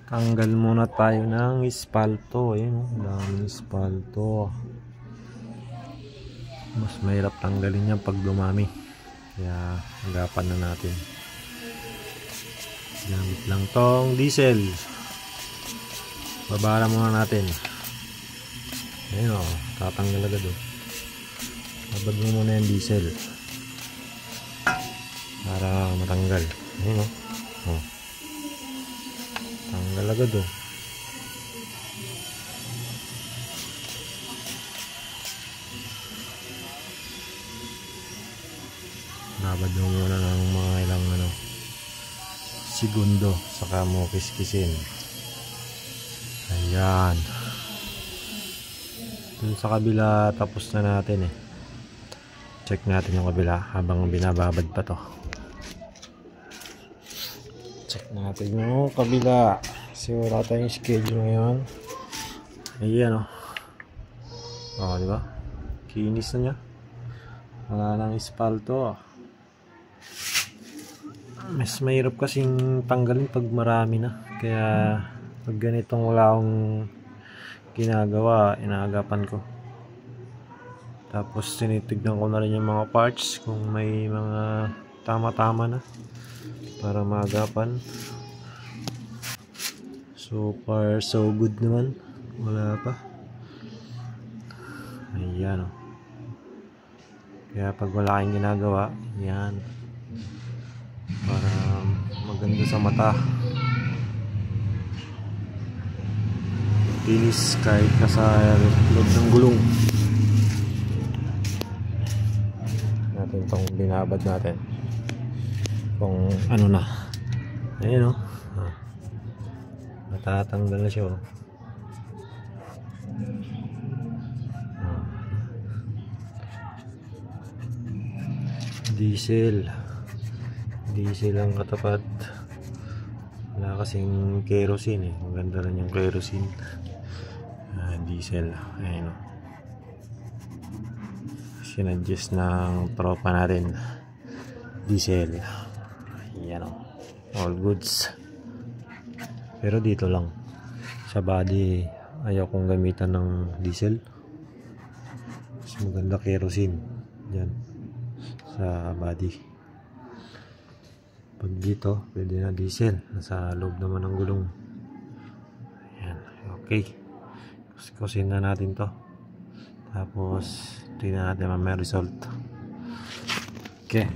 Tanggal muna tayo ng espalto. Ayun, daming espalto. Mas mahirap tanggalin yan pag dumami, kaya agapan na natin. Gamit lang tong diesel. Babara muna natin. Ayun o, tatanggal agad o. Babad mo muna yung diesel para matanggal. Ayun o. Tanggal agad o. Babad mo muna ng mga ilang segundo, saka mo kiskisin. Ayan. Dun sa kabila tapos na natin eh. Check natin yung kabila habang binababad pa to. Check natin yung kabila kasi wala tayong schedule ngayon. Ayan o. Diba? Kinis na niya. Wala nang espalto. Mas mahirap kasing tanggalin pag marami na, kaya pag ganitong wala akong ginagawa, inaagapan ko. Tapos tinitignan ko na rin yung mga parts kung may mga tama-tama na para maagapan. So far so good naman, wala pa. Ayan o. Kaya pag wala kang ginagawa, yan, para maganda sa mata, linis kahit nasa loob ng gulong natin itong binabad natin kung ano na. Ayan o, natatanggal na siya o. Diesel ang katapat. Wala kasing kerosene eh. Maganda rin yung kerosene. Diesel. Ayun o. Sinadjust ng tropa natin. Diesel. Ayan o. All goods. Pero dito lang. Sa body, ayaw kong gamitan ng diesel. Mas maganda kerosene. Yan. Sa body. Pag dito, pwede na diesel. Nasa loob naman ng gulong. Ayan. Okay. Kusin na natin to. Tapos, tingnan natin ang may result. Okay.